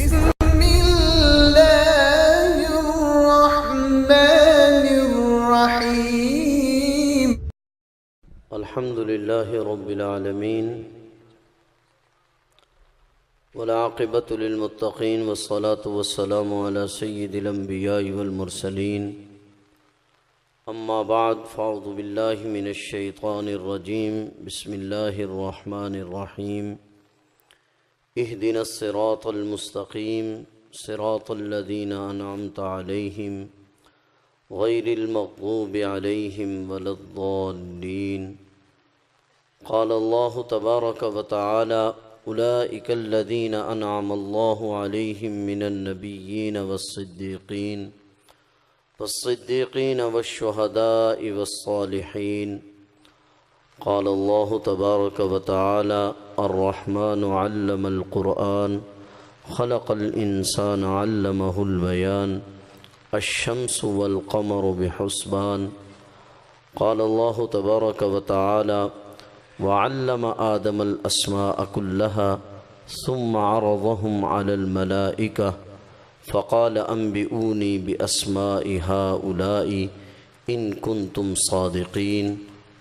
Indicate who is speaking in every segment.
Speaker 1: بسم الله الرحمن الرحيم.
Speaker 2: الحمد لله رب العالمين والعاقبة للمتقين والصلاة والسلام على سيد الأنبياء والمرسلين. أما بعد فأعوذ بالله من الشيطان الرجيم. بسم الله الرحمن الرحيم. اهدنا الصراط المستقيم صراط الذين أنعمت عليهم غير المغضوب عليهم ولا الضالين. قال الله تبارك وتعالى أولئك الذين أنعم الله عليهم من النبيين والصديقين والشهداء والصالحين. قال الله تبارك وتعالى الرحمن علم القرآن خلق الإنسان علمه البيان الشمس والقمر بحسبان. قال الله تبارك وتعالى وعلم آدم الأسماء كلها ثم عرضهم على الملائكة فقال أنبئوني بأسماء هؤلاء إن كنتم صادقين.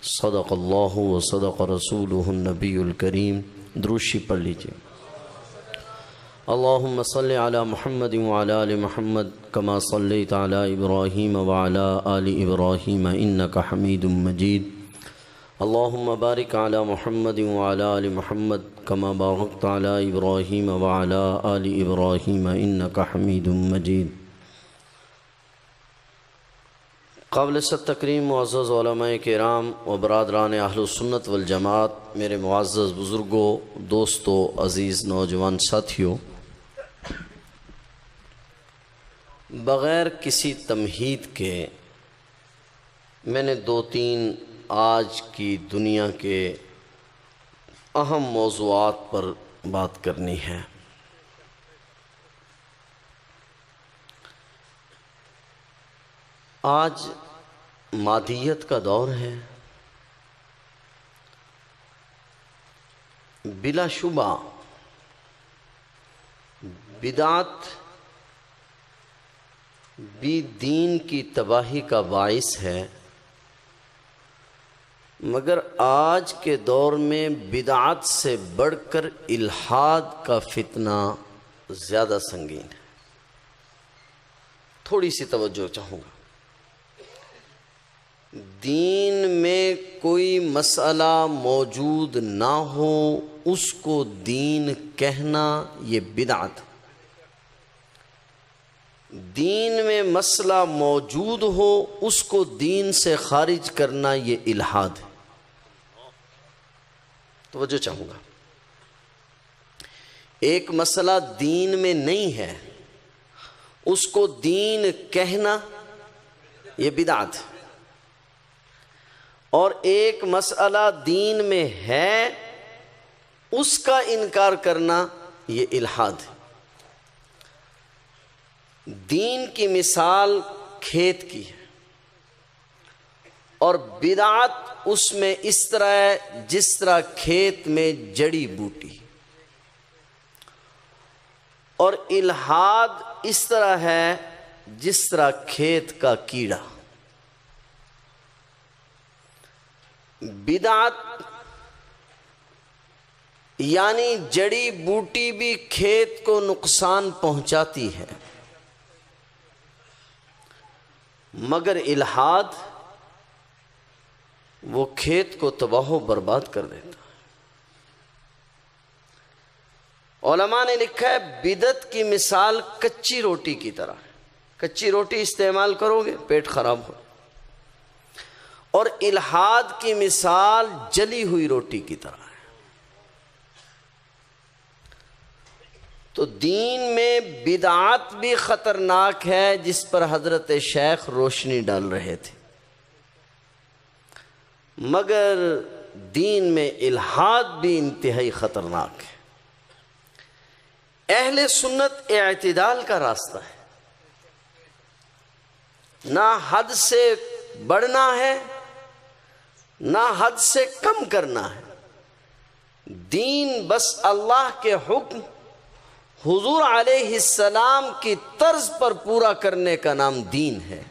Speaker 2: صدق اللہ وصدق رسولہ النبی الکریم. دروشی پڑھ لیجئے. اللہم صلی علی محمد وعلی آل محمد کما صلیت علی ابراہیم وعلی آل ابراہیم انک حمید مجید. اللہم بارک علی محمد وعلی آل محمد کما بارکت علی ابراہیم وعلی آل ابراہیم انک حمید مجید. قابل ست تکریم معزز علماء کرام و برادران اہل سنت والجماعت، میرے معزز بزرگوں، دوستوں، عزیز نوجوان ساتھیوں، بغیر کسی تمہید کے میں نے دو تین آج کی دنیا کے اہم موضوعات پر بات کرنی ہے. آج مادیت کا دور ہے. بلا شبہ بدعت بھی دین کی تباہی کا باعث ہے، مگر آج کے دور میں بدعت سے بڑھ کر الحاد کا فتنہ زیادہ سنگین ہے. تھوڑی سی توجہ چاہوں گا. دین میں کوئی مسئلہ موجود نہ ہو اس کو دین کہنا یہ بدعت. دین میں مسئلہ موجود ہو اس کو دین سے خارج کرنا یہ الحاد ہے. توجہ چاہوں گا. ایک مسئلہ دین میں نہیں ہے اس کو دین کہنا یہ بدعت ہے، اور ایک مسئلہ دین میں ہے اس کا انکار کرنا یہ الحاد ہے. دین کی مثال کھیت کی ہے اور بدعت اس میں اس طرح ہے جس طرح کھیت میں جڑی بوٹی، اور الحاد اس طرح ہے جس طرح کھیت کا کیڑا. بدعت یعنی جڑی بوٹی بھی کھیت کو نقصان پہنچاتی ہے، مگر الحاد وہ کھیت کو تباہ و برباد کر دیتا ہے. علماء نے لکھا ہے بدعت کی مثال کچی روٹی کی طرح ہے. کچی روٹی استعمال کرو گے پیٹ خراب ہو، اور الحاد کی مثال جلی ہوئی روٹی کی طرح ہے. تو دین میں بدعت بھی خطرناک ہے جس پر حضرت شیخ روشنی ڈال رہے تھے، مگر دین میں الحاد بھی انتہائی خطرناک ہے. اہل سنت اعتدال کا راستہ ہے، نہ حد سے بڑھنا ہے نہ حد سے کم کرنا ہے. دین بس اللہ کے حکم حضور علیہ السلام کی طرز پر پورا کرنے کا نام دین ہے۔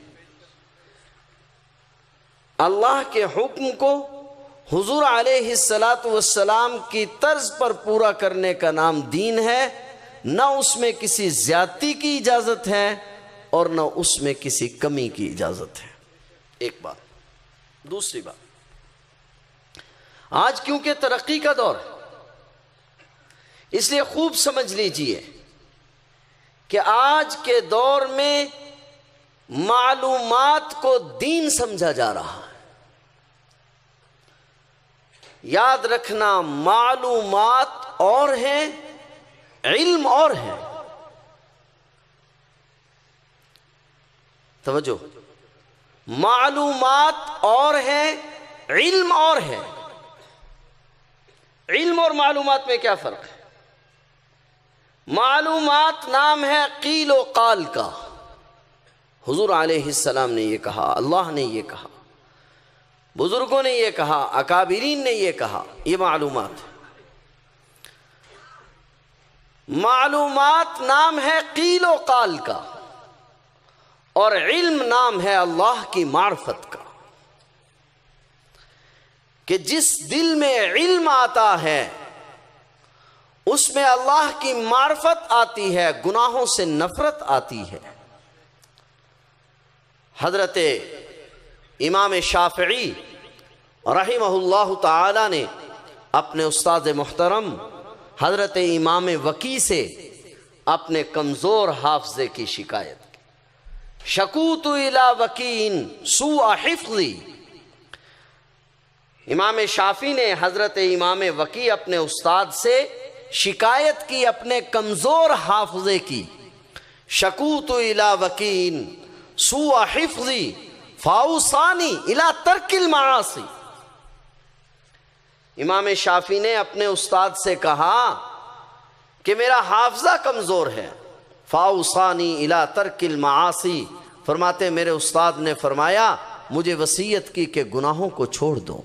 Speaker 2: اللہ کے حکم کو حضور علیہ السلام کی طرز پر پورا کرنے کا نام دین ہے، نہ اس میں کسی زیادتی کی اجازت ہے اور نہ اس میں کسی کمی کی اجازت ہے۔ ایک بات۔ دوسری بات، آج کیونکہ ترقی کا دور ہے، اس لیے خوب سمجھ لیجئے کہ آج کے دور میں معلومات کو دین سمجھا جا رہا ہے۔ یاد رکھنا، معلومات اور ہیں، علم اور ہے۔ توجہ، معلومات اور ہیں، علم اور ہے۔ علم اور معلومات میں کیا فرق ہے؟ معلومات نام ہے قیل و قال کا، حضور علیہ السلام نے یہ کہا، اللہ نے یہ کہا، بزرگوں نے یہ کہا، اکابرین نے یہ کہا، یہ معلومات ہے۔ معلومات نام ہے قیل و قال کا، اور علم نام ہے اللہ کی معرفت کا، کہ جس دل میں علم آتا ہے اس میں اللہ کی معرفت آتی ہے، گناہوں سے نفرت آتی ہے۔ حضرت امام شافعی رحمہ اللہ تعالی نے اپنے استاد محترم حضرت امام وکی سے اپنے کمزور حافظے کی شکایت کی۔ شکوت الی وکین سوء حفظی۔ امام شافعی نے حضرت امام وکی اپنے استاد سے شکایت کی اپنے کمزور حافظے کی۔ شکوت الی وکین سوء حفظی فاوصانی الی ترک المعاصی۔ امام شافعی نے اپنے استاد سے کہا کہ میرا حافظہ کمزور ہے، فاوصانی الی ترک المعاصی، فرماتے میرے استاد نے فرمایا مجھے وصیت کی کہ گناہوں کو چھوڑ دو۔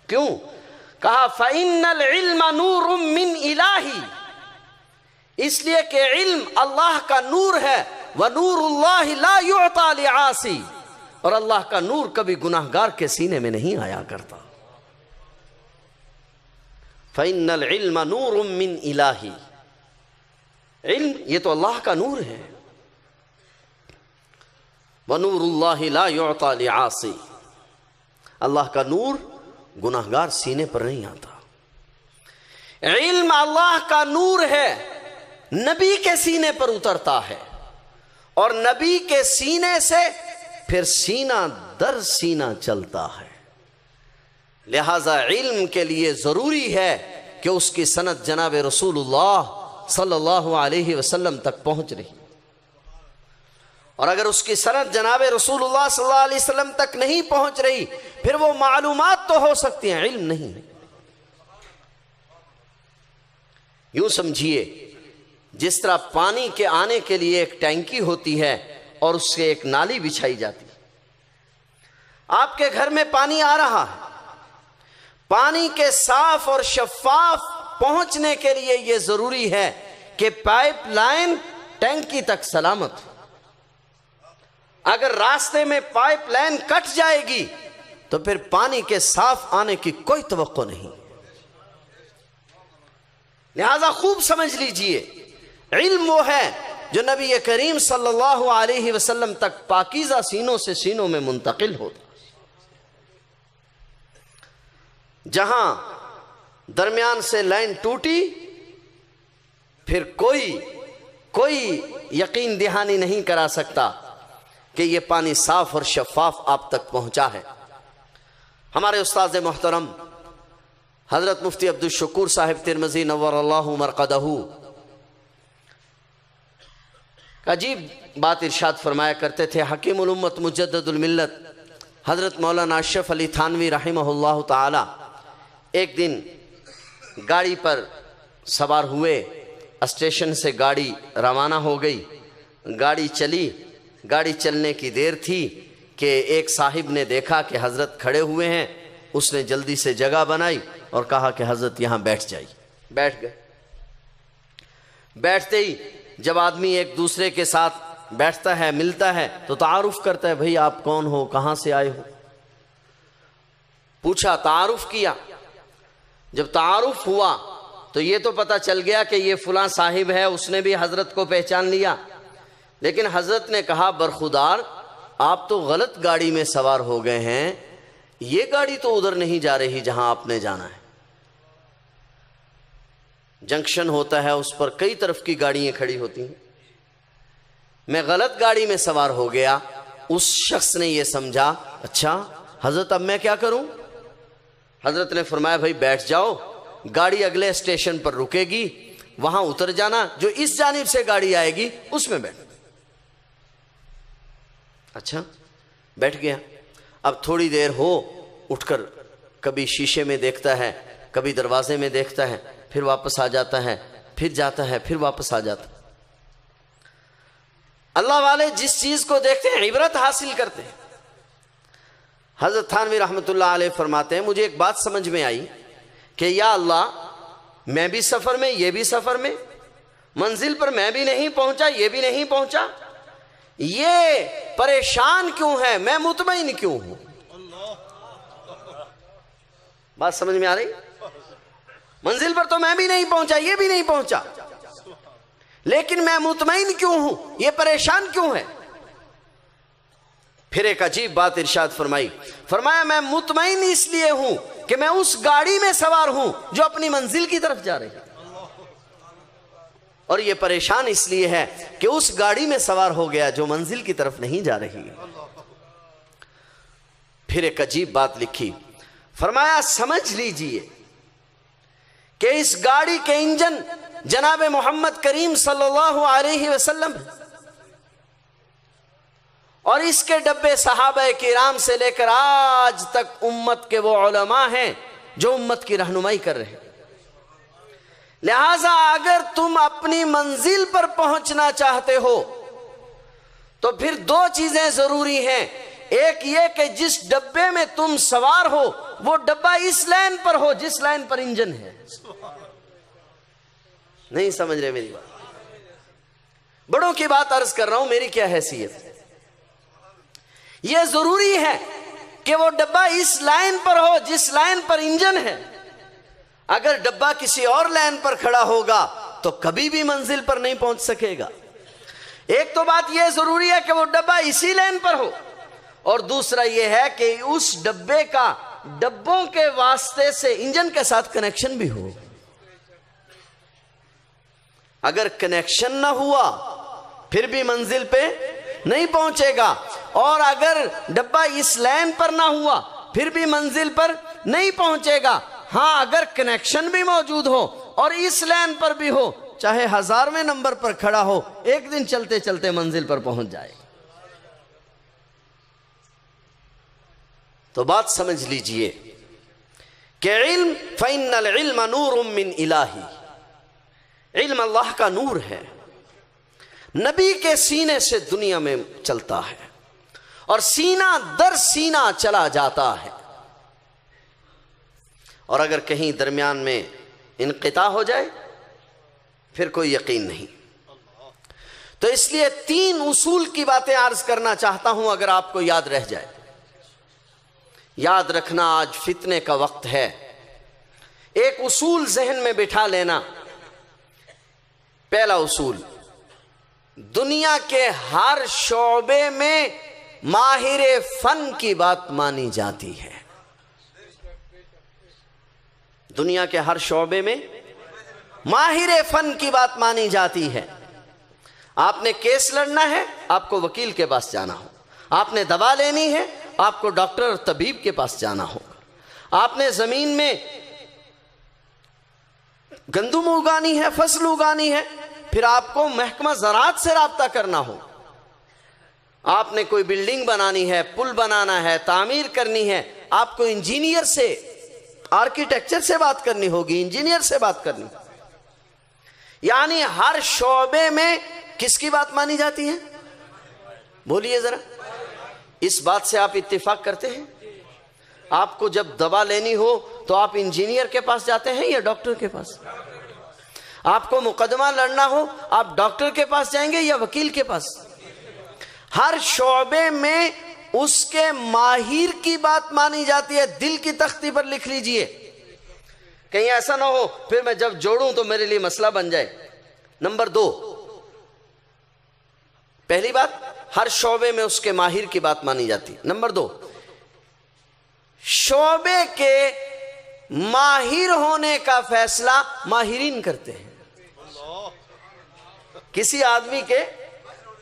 Speaker 2: کیوں؟ کہا فَإِنَّ الْعِلْمَ نُورٌ مِّنْ إِلَٰهِ، اس لیے کہ علم اللہ کا نور ہے، وَنُورُ اللَّهِ لَا يُعْطَى لِعَاصِي، اور اللہ کا نور کبھی گناہگار کے سینے میں نہیں آیا کرتا۔ فَإِنَّ الْعِلْمَ نُورٌ مِّنْ إِلَٰهِ، علم یہ تو اللہ کا نور ہے، وَنُورُ اللَّهِ لَا يُعْطَى لِعَاصِي، اللہ کا نور گناہگار سینے پر نہیں آتا۔ علم اللہ کا نور ہے، نبی کے سینے پر اترتا ہے، اور نبی کے سینے سے پھر سینہ در سینہ چلتا ہے۔ لہذا علم کے لیے ضروری ہے کہ اس کی سند جناب رسول اللہ صلی اللہ علیہ وسلم تک پہنچ رہی، اور اگر اس کی سند جناب رسول اللہ صلی اللہ علیہ وسلم تک نہیں پہنچ رہی پھر وہ معلومات تو ہو سکتی ہیں، علم نہیں۔ یوں سمجھیے جس طرح پانی کے آنے کے لیے ایک ٹینکی ہوتی ہے اور اس سے ایک نالی بچھائی جاتی ہے، آپ کے گھر میں پانی آ رہا ہے، پانی کے صاف اور شفاف پہنچنے کے لیے یہ ضروری ہے کہ پائپ لائن ٹینکی تک سلامت ہو۔ اگر راستے میں پائپ لائن کٹ جائے گی تو پھر پانی کے صاف آنے کی کوئی توقع نہیں۔ لہذا خوب سمجھ لیجئے، علم وہ ہے جو نبی کریم صلی اللہ علیہ وسلم تک پاکیزہ سینوں سے سینوں میں منتقل ہوتا۔ جہاں درمیان سے لائن ٹوٹی پھر کوئی یقین دہانی نہیں کرا سکتا کہ یہ پانی صاف اور شفاف آپ تک پہنچا ہے۔ ہمارے استاد محترم حضرت مفتی عبدالشکور صاحب ترمذی نور اللہ مرقدہ عجیب بات ارشاد فرمایا کرتے تھے۔ حکیم الامت مجدد الملت حضرت مولانا اشرف علی تھانوی رحمہ اللہ تعالی ایک دن گاڑی پر سوار ہوئے، اسٹیشن سے گاڑی روانہ ہو گئی، گاڑی چلی، گاڑی چلنے کی دیر تھی کہ ایک صاحب نے دیکھا کہ حضرت کھڑے ہوئے ہیں، اس نے جلدی سے جگہ بنائی اور کہا کہ حضرت یہاں بیٹھ جائیے۔ بیٹھ گئے۔ بیٹھتے ہی جب آدمی ایک دوسرے کے ساتھ بیٹھتا ہے ملتا ہے تو تعارف کرتا ہے، بھئی آپ کون ہو، کہاں سے آئے ہو، پوچھا، تعارف کیا۔ جب تعارف ہوا تو یہ تو پتہ چل گیا کہ یہ فلاں صاحب ہے، اس نے بھی حضرت کو پہچان لیا، لیکن حضرت نے کہا برخودار آپ تو غلط گاڑی میں سوار ہو گئے ہیں، یہ گاڑی تو ادھر نہیں جا رہی جہاں آپ نے جانا ہے۔ جنکشن ہوتا ہے، اس پر کئی طرف کی گاڑیاں کھڑی ہوتی ہیں، میں غلط گاڑی میں سوار ہو گیا۔ اس شخص نے یہ سمجھا، اچھا حضرت اب میں کیا کروں؟ حضرت نے فرمایا بھائی بیٹھ جاؤ، گاڑی اگلے اسٹیشن پر رکے گی، وہاں اتر جانا، جو اس جانب سے گاڑی آئے گی اس میں بیٹھ۔ اچھا بیٹھ گیا۔ اب تھوڑی دیر ہو، اٹھ کر کبھی شیشے میں دیکھتا ہے، کبھی دروازے میں دیکھتا ہے، پھر واپس آ جاتا ہے، پھر جاتا ہے، پھر واپس آ جاتا ہے۔ اللہ والے جس چیز کو دیکھتے ہیں عبرت حاصل کرتے ہیں۔ حضرت تھانوی رحمۃ اللہ علیہ فرماتے ہیں مجھے ایک بات سمجھ میں آئی کہ یا اللہ میں بھی سفر میں، یہ بھی سفر میں، منزل پر میں بھی نہیں پہنچا، یہ بھی نہیں پہنچا، یہ پریشان کیوں ہے، میں مطمئن کیوں ہوں؟ بات سمجھ میں آ رہی؟ منزل پر تو میں بھی نہیں پہنچا، یہ بھی نہیں پہنچا، لیکن میں مطمئن کیوں ہوں، یہ پریشان کیوں ہے؟ پھر ایک عجیب بات ارشاد فرمائی، فرمایا میں مطمئن اس لیے ہوں کہ میں اس گاڑی میں سوار ہوں جو اپنی منزل کی طرف جا رہی ہے، اور یہ پریشان اس لیے ہے کہ اس گاڑی میں سوار ہو گیا جو منزل کی طرف نہیں جا رہی ہے۔ پھر ایک عجیب بات لکھی، فرمایا سمجھ لیجئے کہ اس گاڑی کے انجن جناب محمد کریم صلی اللہ علیہ وسلم، اور اس کے ڈبے صحابہ کرام سے لے کر آج تک امت کے وہ علماء ہیں جو امت کی رہنمائی کر رہے ہیں۔ لہٰذا اگر تم اپنی منزل پر پہنچنا چاہتے ہو تو پھر دو چیزیں ضروری ہیں، ایک یہ کہ جس ڈبے میں تم سوار ہو وہ ڈبہ اس لائن پر ہو جس لائن پر انجن ہے۔ نہیں سمجھ رہے میری بات؟ بڑوں کی بات عرض کر رہا ہوں، میری کیا حیثیت؟ یہ ضروری ہے کہ وہ ڈبہ اس لائن پر ہو جس لائن پر انجن ہے۔ اگر ڈبہ کسی اور لائن پر کھڑا ہوگا تو کبھی بھی منزل پر نہیں پہنچ سکے گا۔ ایک تو بات یہ ضروری ہے کہ وہ ڈبہ اسی لائن پر ہو، اور دوسرا یہ ہے کہ اس ڈبے کا ڈبوں کے واسطے سے انجن کے ساتھ کنیکشن بھی ہو۔ اگر کنیکشن نہ ہوا پھر بھی منزل پہ نہیں پہنچے گا، اور اگر ڈبہ اس لائن پر نہ ہوا پھر بھی منزل پر نہیں پہنچے گا۔ ہاں اگر کنیکشن بھی موجود ہو اور اس لائن پر بھی ہو، چاہے 1000ویں نمبر پر کھڑا ہو، ایک دن چلتے چلتے منزل پر پہنچ جائے۔ تو بات سمجھ لیجئے کہ علم فَإِنَّ الْعِلْمَ نُورٌ مِّنْ إِلَٰهِ، علم اللہ کا نور ہے، نبی کے سینے سے دنیا میں چلتا ہے اور سینہ در سینہ چلا جاتا ہے، اور اگر کہیں درمیان میں انقطاع ہو جائے پھر کوئی یقین نہیں۔ تو اس لیے 3 اصول کی باتیں عرض کرنا چاہتا ہوں، اگر آپ کو یاد رہ جائے۔ یاد رکھنا آج فتنے کا وقت ہے، ایک اصول ذہن میں بٹھا لینا۔ پہلا اصول، دنیا کے ہر شعبے میں ماہر فن کی بات مانی جاتی ہے۔ دنیا کے ہر شعبے میں ماہر فن کی بات مانی جاتی ہے۔ آپ نے کیس لڑنا ہے، آپ کو وکیل کے پاس جانا ہو۔ آپ نے دوا لینی ہے، آپ کو ڈاکٹر اور طبیب کے پاس جانا ہوگا۔ آپ نے زمین میں گندم اگانی ہے، فصل اگانی ہے، پھر آپ کو محکمہ زراعت سے رابطہ کرنا ہو۔ آپ نے کوئی بلڈنگ بنانی ہے، پل بنانا ہے، تعمیر کرنی ہے، آپ کو انجینئر سے، آرکیٹیکچر سے بات کرنی ہوگی، انجینئر سے بات کرنی ہوگی۔ یعنی ہر شعبے میں کس کی بات مانی جاتی ہے؟ بولیے ذرا، اس بات سے آپ اتفاق کرتے ہیں؟ آپ کو جب دوا لینی ہو تو آپ انجینئر کے پاس جاتے ہیں یا ڈاکٹر کے پاس؟ آپ کو مقدمہ لڑنا ہو آپ ڈاکٹر کے پاس جائیں گے یا وکیل کے پاس؟ ہر شعبے میں اس کے ماہر کی بات مانی جاتی ہے. دل کی تختی پر لکھ لیجئے, کہیں ایسا نہ ہو پھر میں جب جوڑوں تو میرے لیے مسئلہ بن جائے. نمبر 2, پہلی بات, ہر شعبے میں اس کے ماہر کی بات مانی جاتی. نمبر 2, شعبے کے ماہر ہونے کا فیصلہ ماہرین کرتے ہیں. کسی آدمی کے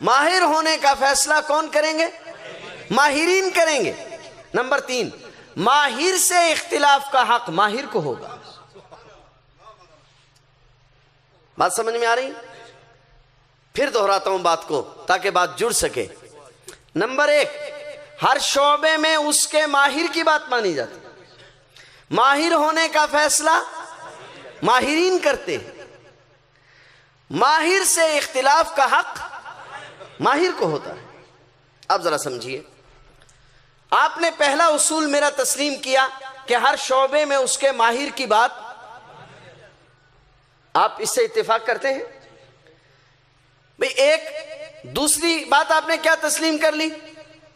Speaker 2: ماہر ہونے کا فیصلہ کون کریں گے؟ ماہرین کریں گے. نمبر 3, ماہر سے اختلاف کا حق ماہر کو ہوگا. بات سمجھ میں آ رہی؟ پھر دہراتا ہوں بات کو تاکہ بات جڑ سکے. نمبر 1, ہر شعبے میں اس کے ماہر کی بات مانی جاتی. ماہر ہونے کا فیصلہ ماہرین کرتے ہیں. ماہر سے اختلاف کا حق ماہر کو ہوتا ہے. اب ذرا سمجھیے, آپ نے پہلا اصول میرا تسلیم کیا کہ ہر شعبے میں اس کے ماہر کی بات, آپ اس سے اتفاق کرتے ہیں؟ بھئی ایک دوسری بات آپ نے کیا تسلیم کر لی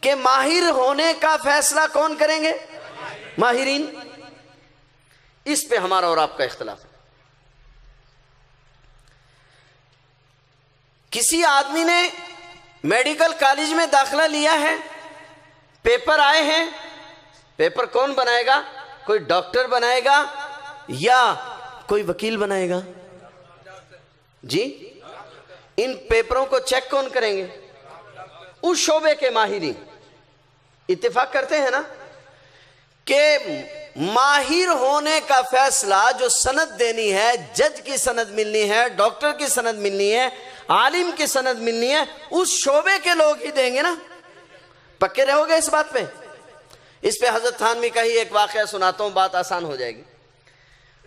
Speaker 2: کہ ماہر ہونے کا فیصلہ کون کریں گے؟ ماہرین. اس پہ ہمارا اور آپ کا اختلاف ہے. کسی آدمی نے میڈیکل کالج میں داخلہ لیا ہے, پیپر آئے ہیں, پیپر کون بنائے گا؟ کوئی ڈاکٹر بنائے گا یا کوئی وکیل بنائے گا؟ جی, ان پیپروں کو چیک کون کریں گے؟ اس شعبے کے ماہرین. اتفاق کرتے ہیں نا کہ ماہر ہونے کا فیصلہ جو سند دینی ہے, جج کی سند ملنی ہے, ڈاکٹر کی سند ملنی ہے, عالم کی سند ملنی ہے, اس شعبے کے لوگ ہی دیں گے نا. پکے رہو گے اس بات پہ؟ اس پہ حضرت تھانوی کا ہی ایک واقعہ سناتا ہوں, بات آسان ہو جائے گی.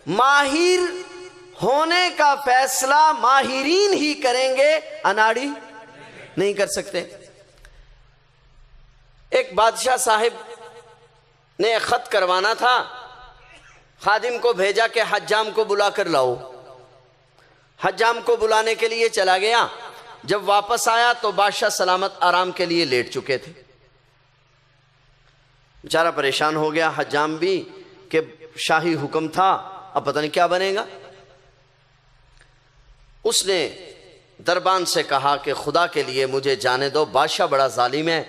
Speaker 2: ماہر ہونے کا فیصلہ ماہرین ہی کریں گے, اناڑی نہیں کر سکتے. ایک بادشاہ صاحب نے خط کروانا تھا, خادم کو بھیجا کہ حجام کو بلا کر لاؤ. حجام کو بلانے کے لیے چلا گیا. جب واپس آیا تو بادشاہ سلامت آرام کے لیے لیٹ چکے تھے. بیچارہ پریشان ہو گیا, حجام بھی کہ شاہی حکم تھا, اب پتہ نہیں کیا بنے گا. اس نے دربان سے کہا کہ خدا کے لیے مجھے جانے دو, بادشاہ بڑا ظالم ہے,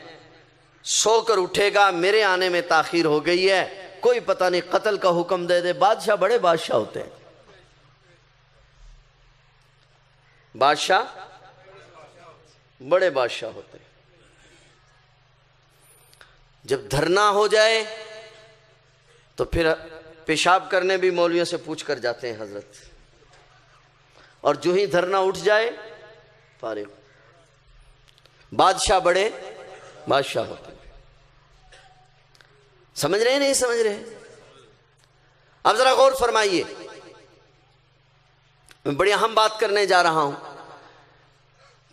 Speaker 2: سو کر اٹھے گا, میرے آنے میں تاخیر ہو گئی ہے, کوئی پتہ نہیں قتل کا حکم دے دے. بادشاہ بڑے بادشاہ ہوتے ہیں, بادشاہ بڑے بادشاہ ہوتے ہیں. جب دھرنا ہو جائے تو پھر پیشاب کرنے بھی مولویوں سے پوچھ کر جاتے ہیں حضرت, اور جو ہی دھرنا اٹھ جائے فارغ. بادشاہ بڑے بادشاہ ہوتے ہیں. سمجھ رہے ہیں نہیں سمجھ رہے؟ اب ذرا غور فرمائیے, میں بڑی اہم بات کرنے جا رہا ہوں.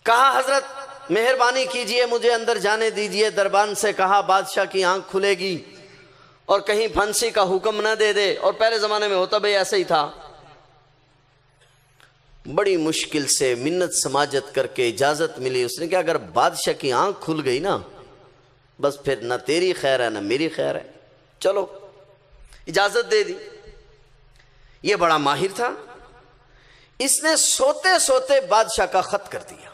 Speaker 2: کہا حضرت مہربانی کیجئے مجھے اندر جانے دیجئے. دربان سے کہا بادشاہ کی آنکھ کھلے گی اور کہیں پھانسی کا حکم نہ دے دے, اور پہلے زمانے میں ہوتا بھئی ایسا ہی تھا. بڑی مشکل سے منت سماجت کر کے اجازت ملی. اس نے کہا اگر بادشاہ کی آنکھ کھل گئی نا بس پھر نہ تیری خیر ہے نہ میری خیر ہے, چلو اجازت دے دی. یہ بڑا ماہر تھا, اس نے سوتے سوتے بادشاہ کا خط کر دیا.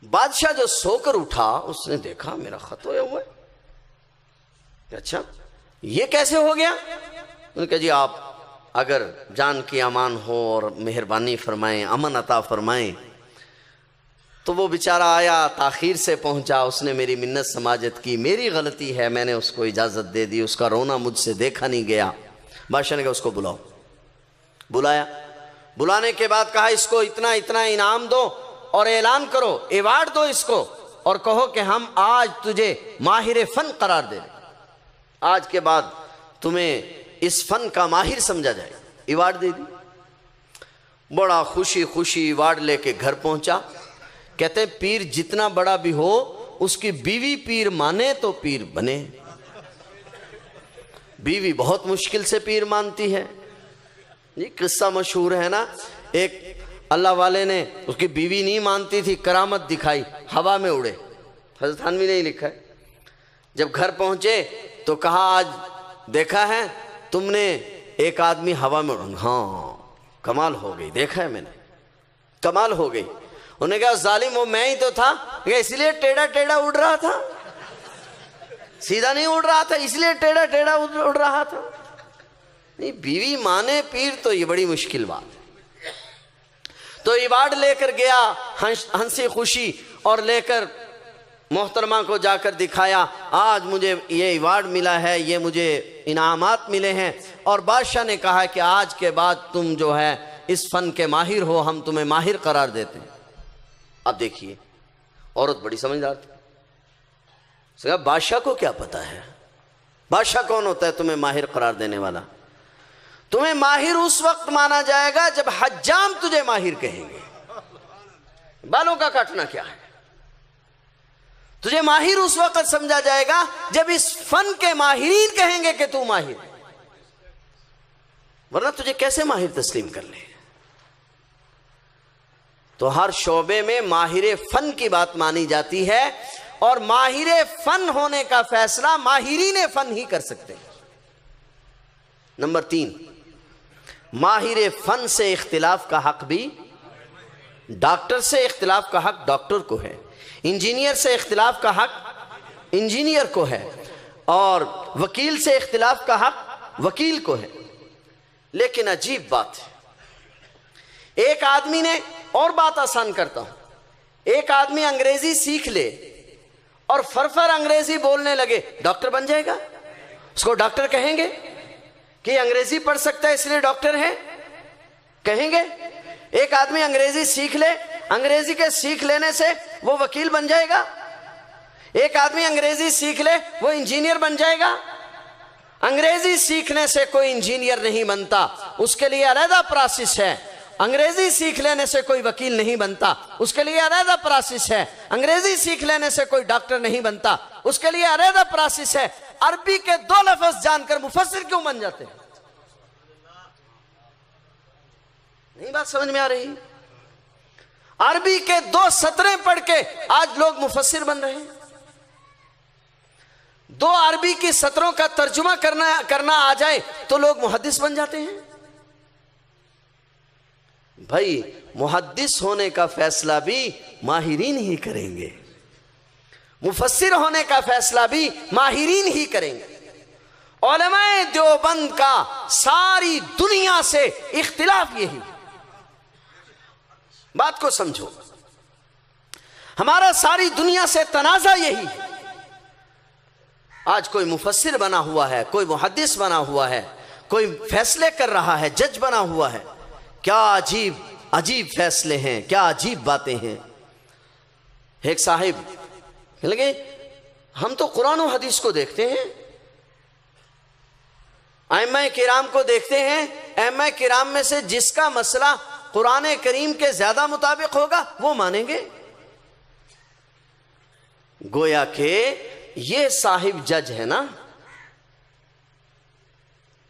Speaker 2: بادشاہ جو سو کر اٹھا اس نے دیکھا میرا خط ہویا ہوا ہے, اچھا یہ کیسے ہو گیا؟ انہوں نے کہا جی آپ اگر جان کی امان ہو اور مہربانی فرمائیں, امن عطا فرمائیں. تو وہ بیچارہ آیا, تاخیر سے پہنچا, اس نے میری منت سماجت کی, میری غلطی ہے, میں نے اس کو اجازت دے دی, اس کا رونا مجھ سے دیکھا نہیں گیا. بادشاہ نے کہا اس کو بلاؤ. بلایا. بلانے کے بعد کہا اس کو اتنا اتنا انعام دو اور اعلان کرو, ایوارڈ دو اس کو, اور کہو کہ ہم آج تجھے ماہر فن قرار دے دیں, آج کے بعد تمہیں اس فن کا ماہر سمجھا جائے. ایوارڈ دے دی. بڑا خوشی خوشی ایوارڈ لے کے گھر پہنچا. کہتے ہیں پیر جتنا بڑا بھی ہو اس کی بیوی پیر مانے تو پیر بنے. بیوی بہت مشکل سے پیر مانتی ہے. یہ قصہ مشہور ہے نا، ایک اللہ والے نے اس کی بیوی نہیں مانتی تھی، کرامت دکھائی، ہوا میں اڑے. حضرت تھانوی نے لکھا ہے. جب گھر پہنچے تو کہا آج دیکھا ہے تم نے ایک آدمی ہوا میں اڑا. ہاں کمال ہو گئی، دیکھا ہے میں نے، کمال ہو گئی. انہوں نے کہا ظالم وہ میں ہی تو تھا، اس لیے ٹیڑھا ٹیڑھا اڑ رہا تھا، سیدھا نہیں اڑ رہا تھا، اس لیے ٹیڑھا ٹیڑھا اڑ رہا تھا. نہیں، بیوی مانے پیر تو یہ بڑی مشکل بات ہے. تو ایوارڈ لے کر گیا ہنسی خوشی، اور لے کر محترمہ کو جا کر دکھایا، آج مجھے یہ ایوارڈ ملا ہے، یہ مجھے انعامات ملے ہیں، اور بادشاہ نے کہا کہ آج کے بعد تم جو ہے اس فن کے ماہر ہو، ہم تمہیں ماہر قرار دیتے ہیں. اب دیکھیے عورت بڑی سمجھدار تھی. اس نے کہا بادشاہ کو کیا پتا ہے، بادشاہ کون ہوتا ہے تمہیں ماہر قرار دینے والا؟ تمہیں ماہر اس وقت مانا جائے گا جب حجام تجھے ماہر کہیں گے. بالوں کا کاٹنا کیا ہے؟ تجھے ماہر اس وقت سمجھا جائے گا جب اس فن کے ماہرین کہیں گے کہ تو ماہر ہے، ورنہ تجھے کیسے ماہر تسلیم کر لیں. تو ہر شعبے میں ماہر فن کی بات مانی جاتی ہے، اور ماہر فن ہونے کا فیصلہ ماہرین فن ہی کر سکتے ہیں. نمبر 3، ماہر فن سے اختلاف کا حق بھی ڈاکٹر سے اختلاف کا حق ڈاکٹر کو ہے، انجینئر سے اختلاف کا حق انجینئر کو ہے، اور وکیل سے اختلاف کا حق وکیل کو ہے. لیکن عجیب بات ہے، ایک آدمی نے، اور بات آسان کرتا ہوں، ایک آدمی انگریزی سیکھ لے اور فرفر انگریزی بولنے لگے، ڈاکٹر بن جائے گا؟ اس کو ڈاکٹر کہیں گے کہ یہ انگریزی پڑھ سکتا ہے اس لیے ڈاکٹر ہے؟ کہیں گے؟ ایک آدمی انگریزی سیکھ لے، انگریزی کے سیکھ لینے سے وہ وکیل بن جائے گا؟ ایک آدمی انگریزی سیکھ لے وہ انجینئر بن جائے گا؟ انگریزی سیکھنے سے کوئی انجینئر نہیں بنتا، اس کے لیے علیحدہ پروسیس ہے. انگریزی سیکھ لینے سے کوئی وکیل نہیں بنتا، اس کے لیے علیحدہ پروسیس ہے. انگریزی سیکھ لینے سے کوئی ڈاکٹر نہیں بنتا، اس کے لیے علیحدہ پروسیس ہے. عربی کے 2 لفظ جان کر مفسر کیوں بن جاتے ہیں؟ نہیں بات سمجھ میں آ رہی؟ عربی کے 2 سطریں پڑھ کے آج لوگ مفسر بن رہے ہیں. 2 عربی کی سطروں کا ترجمہ کرنا آ جائے تو لوگ محدث بن جاتے ہیں. بھائی محدث ہونے کا فیصلہ بھی ماہرین ہی کریں گے، مفسر ہونے کا فیصلہ بھی ماہرین ہی کریں گے. علماء دیوبند کا ساری دنیا سے اختلاف یہی، بات کو سمجھو، ہمارا ساری دنیا سے تنازع یہی. آج کوئی مفسر بنا ہوا ہے، کوئی محدث بنا ہوا ہے، کوئی فیصلے کر رہا ہے، جج بنا ہوا ہے. کیا عجیب عجیب فیصلے ہیں، کیا عجیب باتیں ہیں. ایک صاحب کہنے لگے ہم تو قرآن و حدیث کو دیکھتے ہیں، ائمہ کرام کو دیکھتے ہیں، ائمہ کرام میں سے جس کا مسئلہ قرآن کریم کے زیادہ مطابق ہوگا وہ مانیں گے. گویا کہ یہ صاحب جج ہے نا.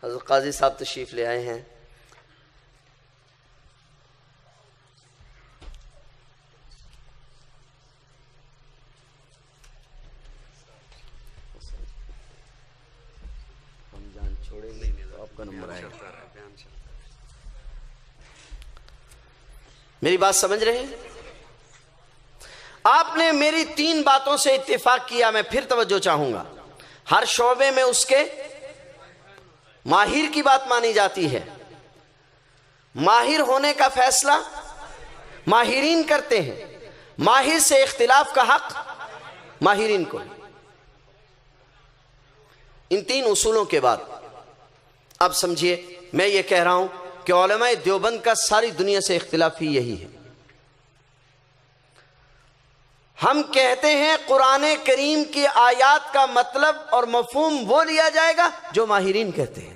Speaker 2: حضرت قاضی صاحب تشریف لے آئے ہیں. ہم جان چھوڑیں گے تو آپ کا نمبر آئے گا. میری بات سمجھ رہے ہیں؟ آپ نے میری 3 باتوں سے اتفاق کیا. میں پھر توجہ چاہوں گا. ہر شعبے میں اس کے ماہر کی بات مانی جاتی ہے، ماہر ہونے کا فیصلہ ماہرین کرتے ہیں، ماہر سے اختلاف کا حق ماہرین کو. ان 3 اصولوں کے بعد اب سمجھیے میں یہ کہہ رہا ہوں کہ علماء دیوبند کا ساری دنیا سے اختلاف ہی یہی ہے. ہم کہتے ہیں قرآن کریم کی آیات کا مطلب اور مفہوم وہ لیا جائے گا جو ماہرین کہتے ہیں.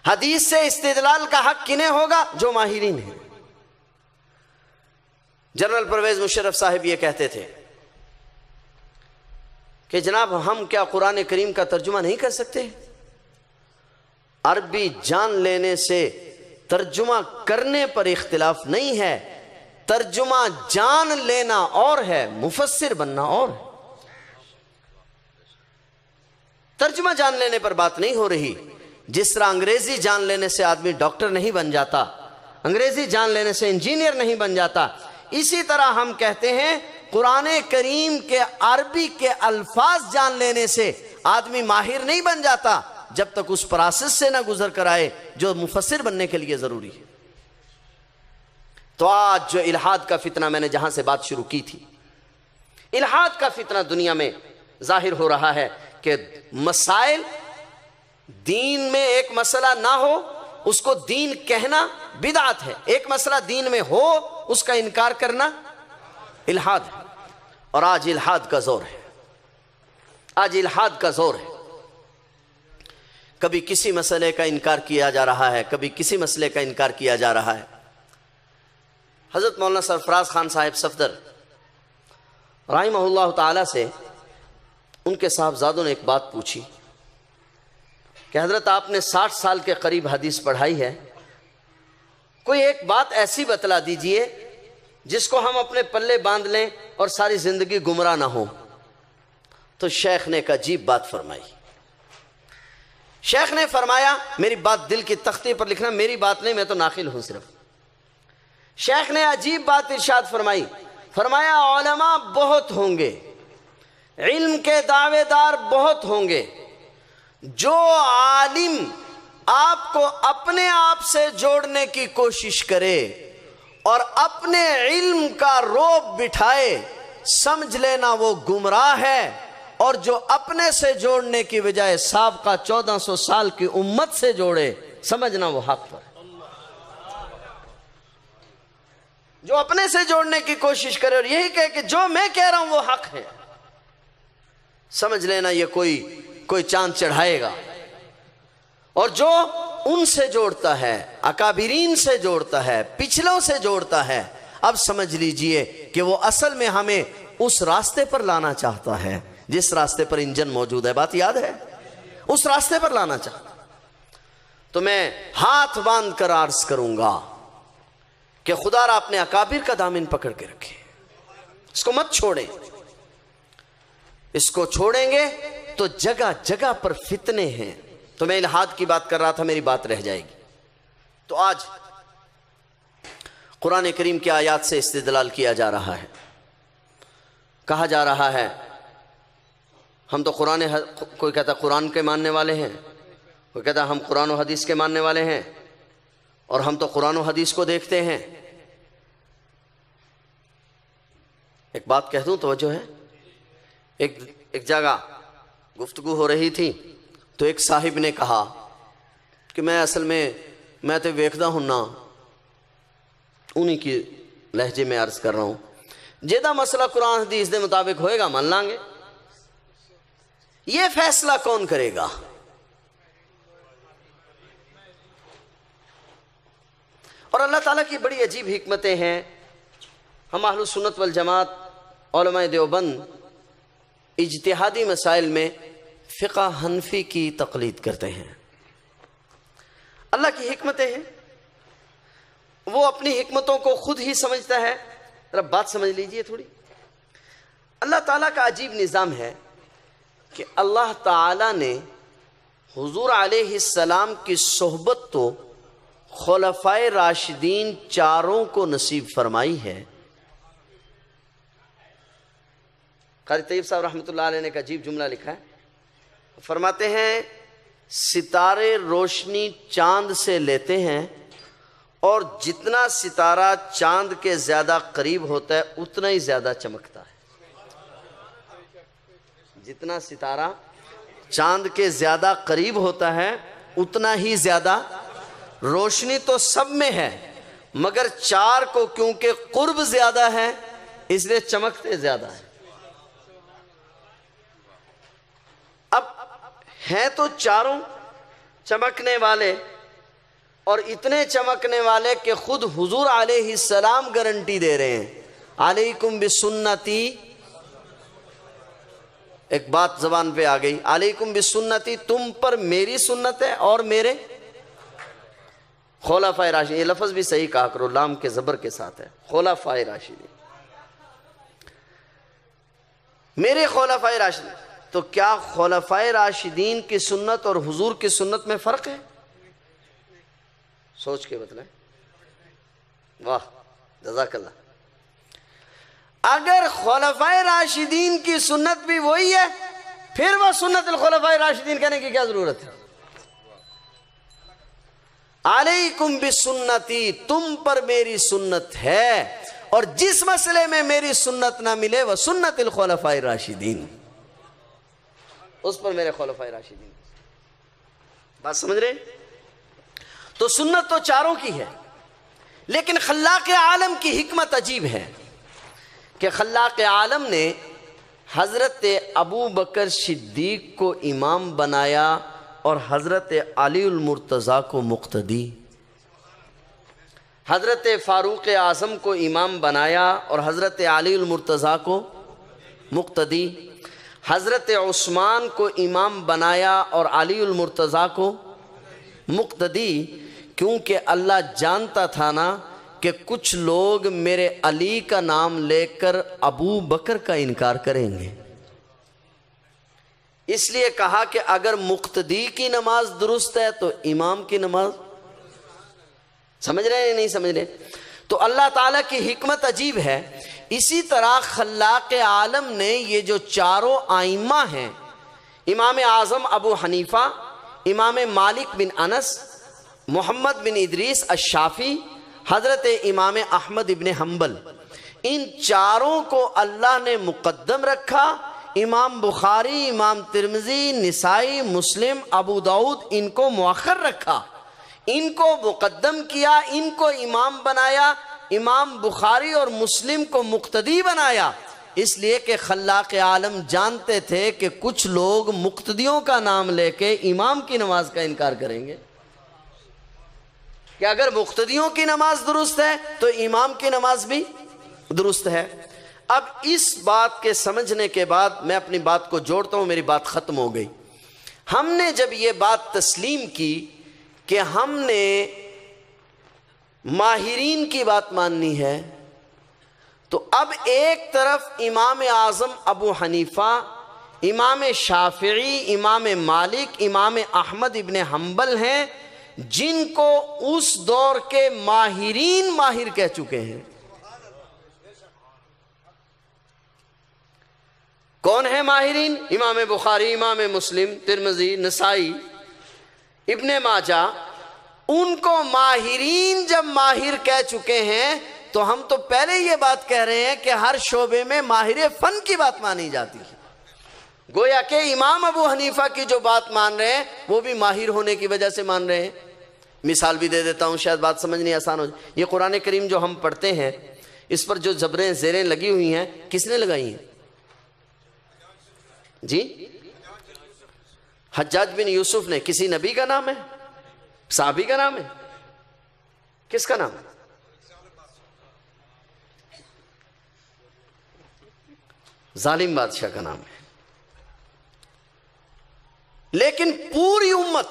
Speaker 2: حدیث سے استدلال کا حق کنہیں ہوگا؟ جو ماہرین ہیں. جنرل پرویز مشرف صاحب یہ کہتے تھے کہ جناب ہم کیا قرآن کریم کا ترجمہ نہیں کر سکتے؟ عربی جان لینے سے ترجمہ کرنے پر اختلاف نہیں ہے، ترجمہ جان لینا اور ہے، مفسر بننا اور ہے۔ ترجمہ جان لینے پر بات نہیں ہو رہی۔ جس طرح انگریزی جان لینے سے آدمی ڈاکٹر نہیں بن جاتا، انگریزی جان لینے سے انجینئر نہیں بن جاتا، اسی طرح ہم کہتے ہیں قرآن کریم کے عربی کے الفاظ جان لینے سے آدمی ماہر نہیں بن جاتا جب تک اس پروسیس سے نہ گزر کر آئے جو مفسر بننے کے لیے ضروری ہے۔ تو آج جو الحاد کا فتنہ، میں نے جہاں سے بات شروع کی تھی، الحاد کا فتنہ دنیا میں ظاہر ہو رہا ہے کہ مسائل دین میں ایک مسئلہ نہ ہو اس کو دین کہنا بدعت ہے، ایک مسئلہ دین میں ہو اس کا انکار کرنا الحاد ہے۔ اور آج الحاد کا زور ہے، آج الحاد کا زور ہے۔ کبھی کسی مسئلے کا انکار کیا جا رہا ہے، کبھی کسی مسئلے کا انکار کیا جا رہا ہے۔ حضرت مولانا سرفراز خان صاحب صفدر رحمہ اللہ تعالی سے ان کے صاحبزادوں نے ایک بات پوچھی کہ حضرت آپ نے 60 سال کے قریب حدیث پڑھائی ہے، کوئی ایک بات ایسی بتلا دیجئے جس کو ہم اپنے پلے باندھ لیں اور ساری زندگی گمراہ نہ ہوں۔ تو شیخ نے ایک عجیب بات فرمائی۔ شیخ نے فرمایا، میری بات دل کی تختی پر لکھنا، میری بات نہیں، میں تو ناقل ہوں صرف۔ شیخ نے عجیب بات ارشاد فرمائی، فرمایا علماء بہت ہوں گے، علم کے دعوے دار بہت ہوں گے، جو عالم آپ کو اپنے آپ سے جوڑنے کی کوشش کرے اور اپنے علم کا روب بٹھائے، سمجھ لینا وہ گمراہ ہے، اور جو اپنے سے جوڑنے کی بجائے سابقہ 1400 سال کی امت سے جوڑے، سمجھنا وہ حق پر ہے۔ جو اپنے سے جوڑنے کی کوشش کرے اور یہی کہے کہ جو میں کہہ رہا ہوں وہ حق ہے، سمجھ لینا یہ کوئی چاند چڑھائے گا۔ اور جو ان سے جوڑتا ہے، اکابرین سے جوڑتا ہے، پچھلوں سے جوڑتا ہے، اب سمجھ لیجئے کہ وہ اصل میں ہمیں اس راستے پر لانا چاہتا ہے جس راستے پر انجن موجود ہے۔ بات یاد ہے؟ اس راستے پر لانا چاہتا۔ تو میں ہاتھ باندھ کر عرض کروں گا کہ خدا را اپنے اکابر کا دامن پکڑ کے رکھیں، اس کو مت چھوڑیں۔ اس کو چھوڑیں گے تو جگہ جگہ پر فتنے ہیں۔ تو میں الحاد کی بات کر رہا تھا، میری بات رہ جائے گی۔ تو آج قرآن کریم کی آیات سے استدلال کیا جا رہا ہے، کہا جا رہا ہے ہم تو کوئی کہتا قرآن کے ماننے والے ہیں، کوئی کہتا ہم قرآن و حدیث کے ماننے والے ہیں، اور ہم تو قرآن و حدیث کو دیکھتے ہیں۔ ایک بات کہہ دوں، توجہ ہے؟ ایک جگہ گفتگو ہو رہی تھی تو ایک صاحب نے کہا کہ میں اصل میں تو ویکھدا ہوں نا، انہی کی لہجے میں عرض کر رہا ہوں، جیدہ مسئلہ قرآن حدیث دے مطابق ہوئے گا مان لیں گے، یہ فیصلہ کون کرے گا؟ اور اللہ تعالیٰ کی بڑی عجیب حکمتیں ہیں۔ ہم اہل سنت والجماعت علماء دیوبند اجتہادی مسائل میں فقہ حنفی کی تقلید کرتے ہیں۔ اللہ کی حکمتیں ہیں، وہ اپنی حکمتوں کو خود ہی سمجھتا ہے۔ ذرا بات سمجھ لیجئے تھوڑی۔ اللہ تعالیٰ کا عجیب نظام ہے کہ اللہ تعالیٰ نے حضور علیہ السلام کی صحبت تو خلفائے راشدین چاروں کو نصیب فرمائی ہے۔ قاری طیب صاحب رحمۃ اللہ علیہ نے ایک عجیب جملہ لکھا ہے، فرماتے ہیں ستارے روشنی چاند سے لیتے ہیں، اور جتنا ستارہ چاند کے زیادہ قریب ہوتا ہے اتنا ہی زیادہ چمکتا ہے۔ جتنا ستارہ چاند کے زیادہ قریب ہوتا ہے اتنا ہی زیادہ روشنی تو سب میں ہے، مگر چار کو کیونکہ قرب زیادہ ہے اس لیے چمکتے زیادہ ہیں۔ اب ہیں تو چاروں چمکنے والے، اور اتنے چمکنے والے کہ خود حضور علیہ السلام گارنٹی دے رہے ہیں، علیکم بسنتی، ایک بات زبان پہ آ گئی، علیکم بسنتی، تم پر میری سنت ہے اور میرے خلفائے راشدین، یہ لفظ بھی صحیح کہا کرو، لام کے زبر کے ساتھ ہے، خلفائے راشدین، میرے خلفائے راشدین۔ تو کیا خلفائے راشدین کی سنت اور حضور کی سنت میں فرق ہے؟ سوچ کے بتلائیں۔ واہ، جزاک اللہ۔ اگر خلفائے راشدین کی سنت بھی وہی ہے، پھر وہ سنت الخلفائے راشدین کہنے کی کیا ضرورت ہے؟ علیکم بسنتی، تم پر میری سنت ہے، اور جس مسئلے میں میری سنت نہ ملے وہ سنت الخلفائے راشدین، اس پر میرے خلفائے راشدین۔ بات سمجھ رہے؟ تو سنت تو چاروں کی ہے، لیکن خلاق عالم کی حکمت عجیب ہے کہ خلاق عالم نے حضرت ابو بکر صدیق کو امام بنایا اور حضرت علی المرتضیٰ کو مقتدی، حضرت فاروق اعظم کو امام بنایا اور حضرت علی المرتضیٰ کو مقتدی، حضرت عثمان کو امام بنایا اور علی المرتضیٰ کو مقتدی، کیونکہ اللہ جانتا تھا نا کہ کچھ لوگ میرے علی کا نام لے کر ابو بکر کا انکار کریں گے، اس لیے کہا کہ اگر مقتدی کی نماز درست ہے تو امام کی نماز، سمجھ رہے ہیں نہیں سمجھ رہے؟ تو اللہ تعالیٰ کی حکمت عجیب ہے۔ اسی طرح خلاق عالم نے یہ جو چاروں آئمہ ہیں، امام اعظم ابو حنیفہ، امام مالک بن انس، محمد بن ادریس الشافعی، حضرت امام احمد بن حنبل، ان چاروں کو اللہ نے مقدم رکھا۔ امام بخاری، امام ترمذی، نسائی، مسلم، ابو داؤد ان کو مؤخر رکھا، ان کو مقدم کیا، ان کو امام بنایا، امام بخاری اور مسلم کو مقتدی بنایا، اس لیے کہ خلاق عالم جانتے تھے کہ کچھ لوگ مقتدیوں کا نام لے کے امام کی نماز کا انکار کریں گے، کہ اگر مقتدیوں کی نماز درست ہے تو امام کی نماز بھی درست ہے۔ اب اس بات کے سمجھنے کے بعد میں اپنی بات کو جوڑتا ہوں، میری بات ختم ہو گئی۔ ہم نے جب یہ بات تسلیم کی کہ ہم نے ماہرین کی بات ماننی ہے، تو اب ایک طرف امام اعظم ابو حنیفہ، امام شافعی، امام مالک، امام احمد ابن حنبل ہیں، جن کو اس دور کے ماہرین ماہر کہہ چکے ہیں۔ کون ہے ماہرین؟ امام بخاری، امام مسلم، ترمذی، نسائی، ابن ماجہ، ان کو ماہرین جب ماہر کہہ چکے ہیں تو ہم تو پہلے یہ بات کہہ رہے ہیں کہ ہر شعبے میں ماہر فن کی بات مانی جاتی ہے۔ گویا کہ امام ابو حنیفہ کی جو بات مان رہے ہیں وہ بھی ماہر ہونے کی وجہ سے مان رہے ہیں۔ مثال بھی دے دیتا ہوں، شاید بات سمجھنی آسان ہو جائے۔ یہ قرآن کریم جو ہم پڑھتے ہیں، اس پر جو زبریں زیریں لگی ہوئی ہیں، کس نے لگائی ہیں؟ جی، حجاج بن یوسف نے۔ کسی نبی کا نام ہے؟ صحابی کا نام ہے؟ کس کا نام ہے؟ ظالم بادشاہ کا نام ہے۔ لیکن پوری امت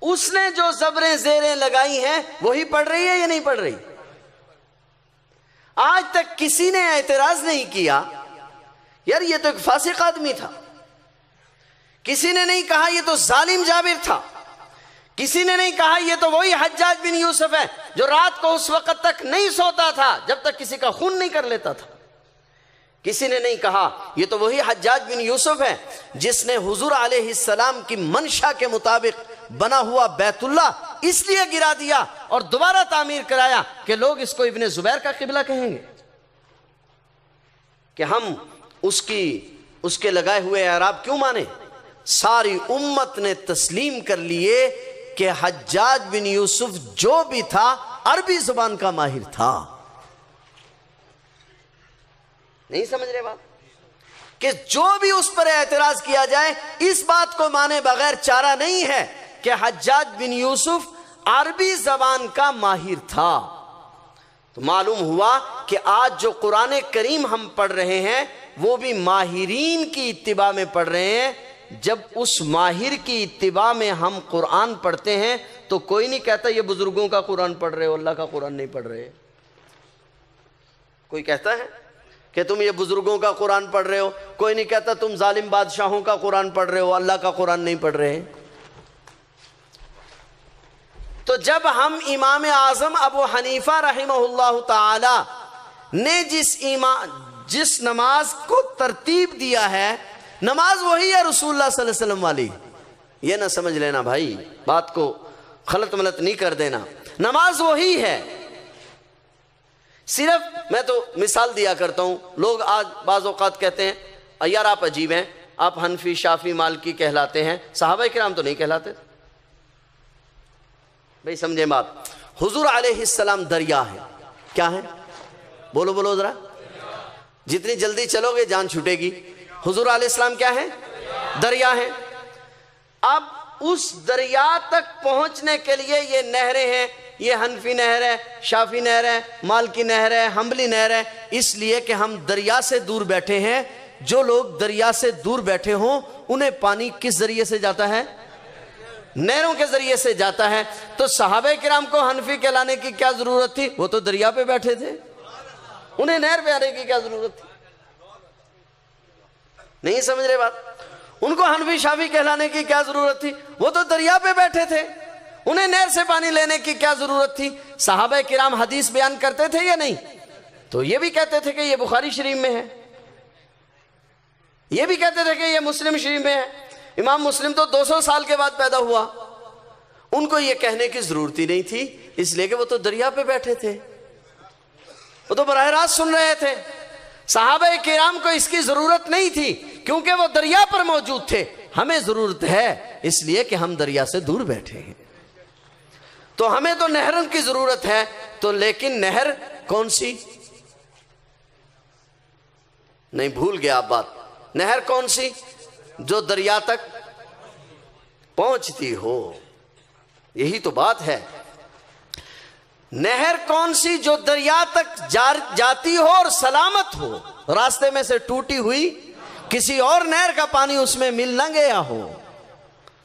Speaker 2: اس نے جو زبریں زیریں لگائی ہیں وہی پڑھ رہی ہے یا نہیں پڑھ رہی؟ آج تک کسی نے اعتراض نہیں کیا یار یہ تو ایک فاسق آدمی تھا، کسی نے نہیں کہا یہ تو ظالم جابر تھا، کسی نے نہیں کہا یہ تو وہی حجاج بن یوسف ہے جو رات کو اس وقت تک نہیں سوتا تھا جب تک کسی کا خون نہیں کر لیتا تھا، کسی نے نہیں کہا یہ تو وہی حجاج بن یوسف ہے جس نے حضور علیہ السلام کی منشا کے مطابق بنا ہوا بیت اللہ اس لیے گرا دیا اور دوبارہ تعمیر کرایا کہ لوگ اس کو ابن زبیر کا قبلہ کہیں گے، کہ ہم اس کے لگائے ہوئے اعراب کیوں مانے؟ ساری امت نے تسلیم کر لیے کہ حجاج بن یوسف جو بھی تھا عربی زبان کا ماہر تھا۔ نہیں سمجھ رہے بات؟ کہ جو بھی اس پر اعتراض کیا جائے اس بات کو مانے بغیر چارہ نہیں ہے کہ حجاج بن یوسف عربی زبان کا ماہر تھا۔ تو معلوم ہوا کہ آج جو قرآن کریم ہم پڑھ رہے ہیں وہ بھی ماہرین کی اتباع میں پڑھ رہے ہیں۔ جب اس ماہر کی اتباع میں ہم قرآن پڑھتے ہیں تو کوئی نہیں کہتا یہ بزرگوں کا قرآن پڑھ رہے ہو، اللہ کا قرآن نہیں پڑھ رہے۔ کوئی کہتا ہے کہ تم یہ بزرگوں کا قرآن پڑھ رہے ہو؟ کوئی نہیں کہتا تم ظالم بادشاہوں کا قرآن پڑھ رہے ہو، اللہ کا قرآن نہیں پڑھ رہے۔ تو جب ہم امام اعظم ابو حنیفہ رحمہ اللہ تعالی نے جس نماز کو ترتیب دیا ہے، نماز وہی ہے رسول اللہ صلی اللہ علیہ وسلم والی، یہ نہ سمجھ لینا بھائی، بات کو غلط ملت نہیں کر دینا، نماز وہی ہے۔ صرف میں تو مثال دیا کرتا ہوں، لوگ آج بعض اوقات کہتے ہیں یار آپ عجیب ہیں، آپ حنفی شافی مالکی کہلاتے ہیں، صحابہ کرام تو نہیں کہلاتے۔ بھئی سمجھیں بات، حضور علیہ السلام دریا ہے، کیا ہے؟ بولو بولو ذرا، جتنی جلدی چلو گے جان چھوٹے گی۔ حضور علیہ السلام کیا ہے؟ دریا ہے۔ اب اس دریا تک پہنچنے کے لیے یہ نہریں ہیں، یہ حنفی نہر ہے، شافی نہر ہے، مالکی نہر ہے، حنبلی نہر ہے، اس لیے کہ ہم دریا سے دور بیٹھے ہیں۔ جو لوگ دریا سے دور بیٹھے ہوں انہیں پانی کس ذریعے سے جاتا ہے؟ نہروں کے ذریعے سے جاتا ہے۔ تو صحابہ کرام کو حنفی کہلانے کی کیا ضرورت تھی؟ وہ تو دریا پہ بیٹھے تھے، انہیں نہر پہ آنے کی کیا ضرورت تھی؟ نہیں سمجھ رہے بات؟ ان کو حنفی شافی کہلانے کی کیا ضرورت تھی؟ وہ تو دریا پہ بیٹھے تھے، انہیں نہر سے پانی لینے کی کیا ضرورت تھی؟ صحابہ کرام حدیث بیان کرتے تھے یا نہیں؟ تو یہ بھی کہتے تھے کہ یہ بخاری شریف میں ہے، یہ بھی کہتے تھے کہ یہ مسلم شریف میں ہے۔ امام مسلم تو 200 سال کے بعد پیدا ہوا، ان کو یہ کہنے کی ضرورت ہی نہیں تھی، اس لیے کہ وہ تو دریا پہ بیٹھے تھے، وہ تو براہ راست سن رہے تھے۔ صحابہ کرام کو اس کی ضرورت نہیں تھی کیونکہ وہ دریا پر موجود تھے، ہمیں ضرورت ہے اس لیے کہ ہم دریا سے دور بیٹھے ہیں، تو ہمیں تو نہروں کی ضرورت ہے۔ تو لیکن نہر کون سی؟ نہیں بھول گیا آپ بات، نہر کون سی؟ جو دریا تک پہنچتی ہو، یہی تو بات ہے۔ نہر کون سی؟ جو دریا تک جاتی ہو اور سلامت ہو، راستے میں سے ٹوٹی ہوئی کسی اور نہر کا پانی اس میں مل نہ گیا ہو۔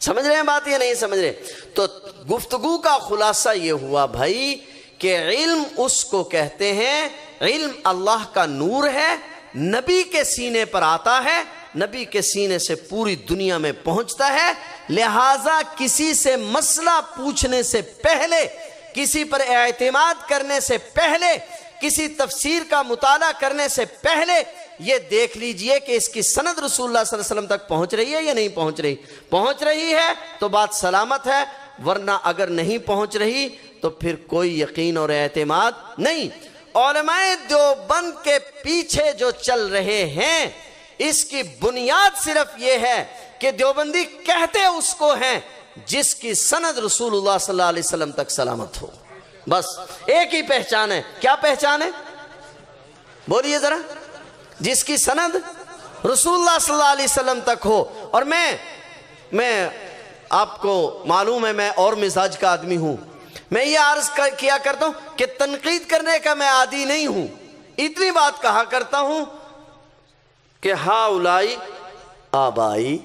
Speaker 2: سمجھ رہے ہیں بات یا نہیں سمجھ رہے؟ تو گفتگو کا خلاصہ یہ ہوا بھائی کہ علم اس کو کہتے ہیں، علم اللہ کا نور ہے، نبی کے سینے پر آتا ہے، نبی کے سینے سے پوری دنیا میں پہنچتا ہے، لہٰذا کسی سے مسئلہ پوچھنے سے پہلے، کسی پر اعتماد کرنے سے پہلے، کسی تفسیر کا مطالعہ کرنے سے پہلے یہ دیکھ لیجئے کہ اس کی سند رسول اللہ صلی اللہ علیہ وسلم تک پہنچ رہی ہے یا نہیں پہنچ رہی۔ پہنچ رہی ہے تو بات سلامت ہے، ورنہ اگر نہیں پہنچ رہی تو پھر کوئی یقین اور اعتماد نہیں۔ علماء دیوبند کے پیچھے جو چل رہے ہیں اس کی بنیاد صرف یہ ہے کہ دیوبندی کہتے اس کو ہیں جس کی سند رسول اللہ صلی اللہ علیہ وسلم تک سلامت ہو، بس ایک ہی پہچان ہے۔ کیا پہچان ہے؟ بولیے ذرا۔ جس کی سند رسول اللہ صلی اللہ علیہ وسلم تک ہو۔ اور میں آپ کو معلوم ہے میں اور مزاج کا آدمی ہوں، میں یہ عرض کیا کرتا ہوں کہ تنقید کرنے کا میں عادی نہیں ہوں، اتنی بات کہا کرتا ہوں کہ ہاؤلائی آبائی،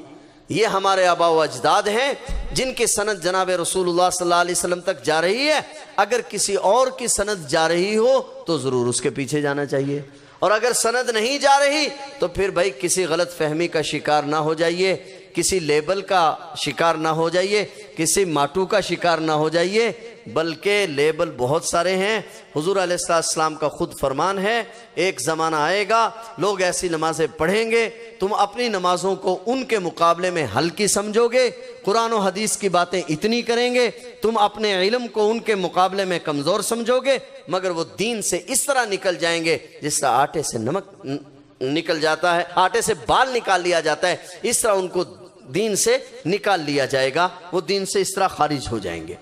Speaker 2: یہ ہمارے آبا و اجداد ہیں جن کی سند جناب رسول اللہ صلی اللہ علیہ وسلم تک جا رہی ہے۔ اگر کسی اور کی سند جا رہی ہو تو ضرور اس کے پیچھے جانا چاہیے، اور اگر سند نہیں جا رہی تو پھر بھائی کسی غلط فہمی کا شکار نہ ہو جائیے، کسی لیبل کا شکار نہ ہو جائیے، کسی ماٹو کا شکار نہ ہو جائیے، بلکہ لیبل بہت سارے ہیں۔ حضور علیہ السلام کا خود فرمان ہے، ایک زمانہ آئے گا لوگ ایسی نمازیں پڑھیں گے تم اپنی نمازوں کو ان کے مقابلے میں ہلکی سمجھو گے، قرآن و حدیث کی باتیں اتنی کریں گے، تم اپنے علم کو ان کے مقابلے میں کمزور سمجھو گے، مگر وہ دین سے اس طرح نکل جائیں گے جس طرح آٹے سے نمک نکل جاتا ہے، آٹے سے بال نکال لیا جاتا ہے، اس طرح ان کو دین سے نکال لیا جائے گا، وہ دین سے اس طرح خارج ہو جائیں گے۔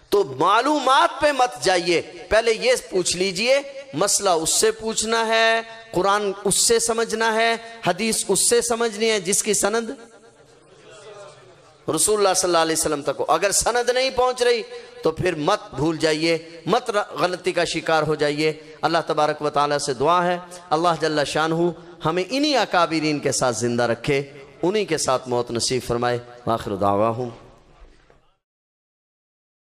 Speaker 2: تو معلومات پہ مت جائیے، پہلے یہ پوچھ لیجئے، مسئلہ اس سے پوچھنا ہے، قرآن اس سے سمجھنا ہے، حدیث اس سے سمجھنی ہے جس کی سند رسول اللہ صلی اللہ علیہ وسلم تک ہو۔ اگر سند نہیں پہنچ رہی تو پھر مت بھول جائیے، مت غلطی کا شکار ہو جائیے۔ اللہ تبارک و تعالیٰ سے دعا ہے اللہ جل شانہ ہمیں انہی اکابرین کے ساتھ زندہ رکھے، انہی کے ساتھ موت نصیب فرمائے۔ آخر دعواہم